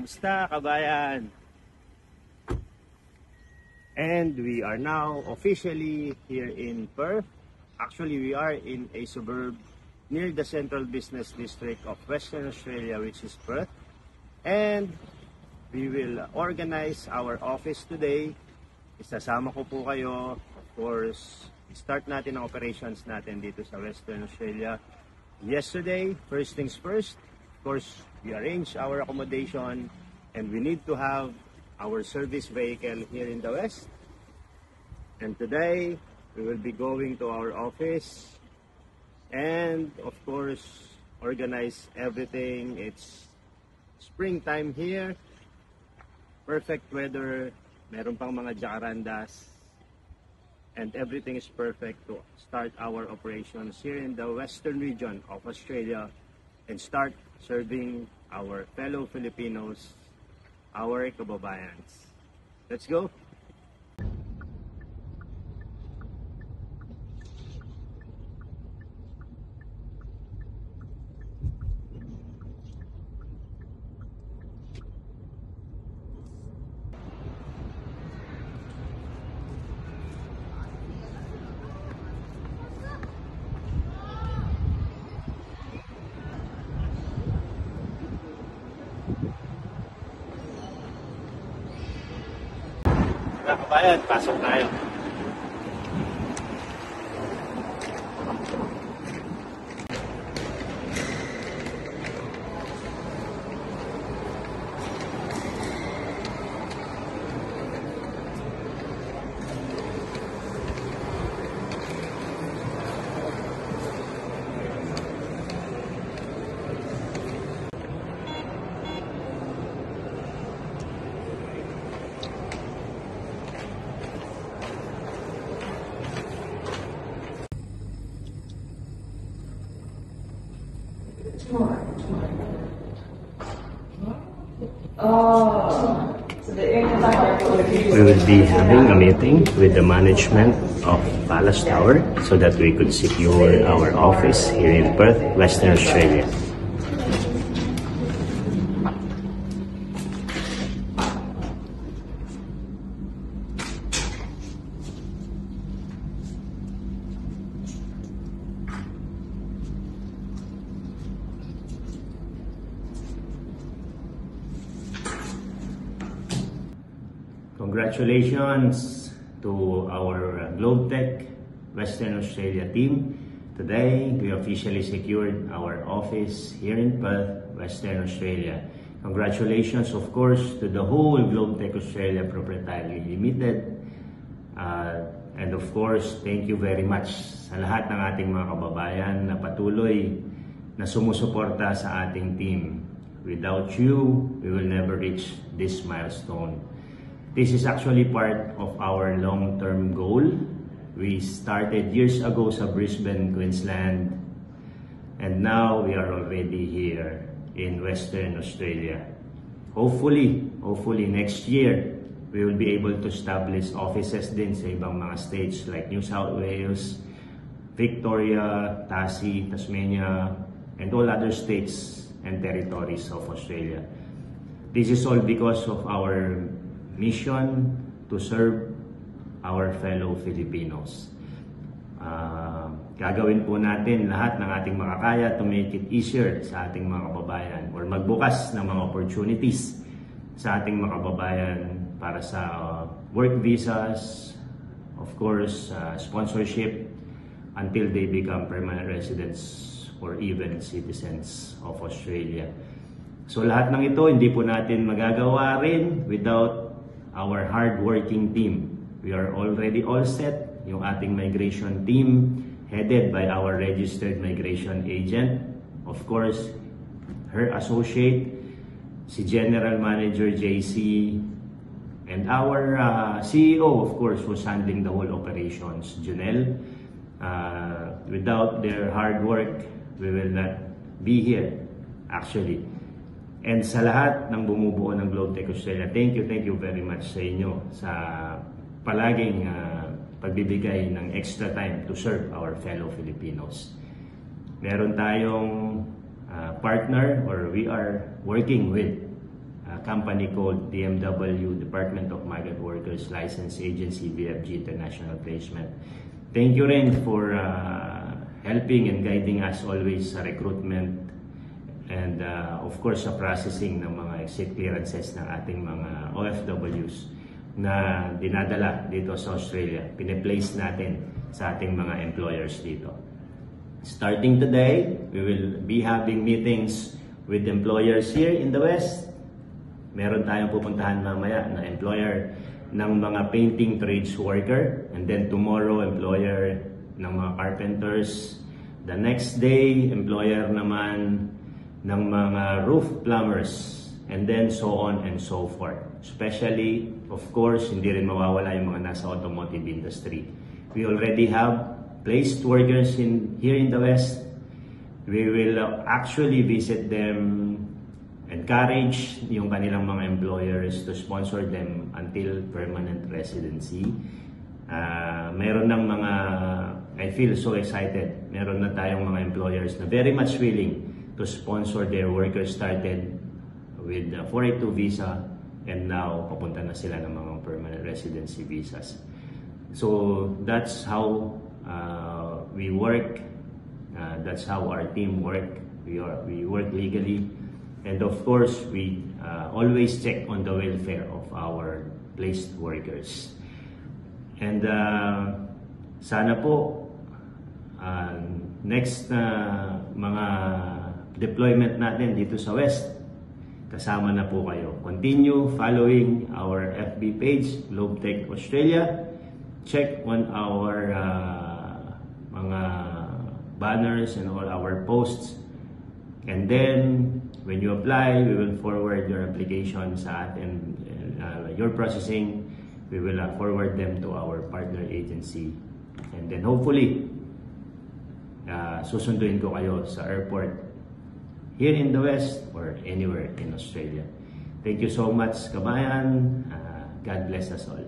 Kamusta kabayan? And we are now officially here in Perth. Actually, we are in a suburb near the central business district of Western Australia, which is Perth. And we will organize our office today. Isasama ko po kayo. Of course, start natin ang operations natin dito sa Western Australia. Yesterday, first things first, of course, we arranged our accommodation and we need to have our service vehicle here in the West. And today, we will be going to our office and of course, organize everything. It's springtime here. Perfect weather. Meron pang mga jacarandas. And everything is perfect to start our operations here in the western region of Australia and start serving our fellow Filipinos, our kababayans. Let's go! Mga kabayan, pasok tayo. We will be having a meeting with the management of Palace Tower so that we could secure our office here in Perth, Western Australia. Congratulations to our GlobeTech Western Australia team. Today, we officially secured our office here in Perth, Western Australia. Congratulations, of course, to the whole GlobeTech Australia Proprietary Limited. And of course, thank you very much sa lahat ng ating mga kababayan na patuloy na sumusuporta sa ating team. Without you, we will never reach this milestone. This is actually part of our long-term goal. We started years ago sa Brisbane, Queensland, and now we are already here in Western Australia. Hopefully next year, we will be able to establish offices din sa ibang mga states like New South Wales, Victoria, Tassie, Tasmania, and all other states and territories of Australia. This is all because of our mission to serve our fellow Filipinos. Gagawin po natin lahat ng ating makakaya to make it easier sa ating mga kababayan or magbukas ng mga opportunities sa ating mga kababayan para sa work visas, of course, sponsorship until they become permanent residents or even citizens of Australia. So lahat ng ito hindi po natin magagawa rin without our hard-working team. We are already all set. Yung ating migration team headed by our registered migration agent. Of course, her associate, si General Manager JC, and our CEO, of course, who's handling the whole operations, Junel. Without their hard work, we will not be here, actually. And sa lahat ng bumubuo ng GlobeTech Australia, thank you very much sa inyo sa palaging pagbibigay ng extra time to serve our fellow Filipinos. Meron tayong partner or we are working with company called DMW, Department of Migrant Workers License Agency, BFG International Placement. Thank you rin for helping and guiding us always sa recruitment and of course sa processing ng mga exit clearances ng ating mga OFWs na dinadala dito sa Australia. Pine-place natin sa ating mga employers dito. Starting today, we will be having meetings with employers here in the West. Meron tayong pupuntahan mamaya na employer ng mga painting trades worker, and then tomorrow employer ng mga carpenters. The next day, employer naman ng mga roof plumbers, and then so on and so forth. Especially, of course, hindi rin mawawala yung mga nasa automotive industry. We already have placed workers here in the West. We will actually visit them, encourage yung kanilang mga employers to sponsor them until permanent residency. Meron ng mga, I feel so excited, meron na tayong mga employers na very much willing to sponsor their workers, started with 482 visa and now papunta na sila ng mga permanent residency visas. So that's how we work, that's how our team work. We work legally, and of course we always check on the welfare of our placed workers. And sana po next mga deployment natin dito sa West, kasama na po kayo. Continue following our FB page, GlobeTech Australia. Check on our mga banners and all our posts. And then, when you apply, we will forward your application sa atin, your processing. We will forward them to our partner agency. And then hopefully, susunduin ko kayo sa airport here in the West or anywhere in Australia. Thank you so much, kabayan. God bless us all.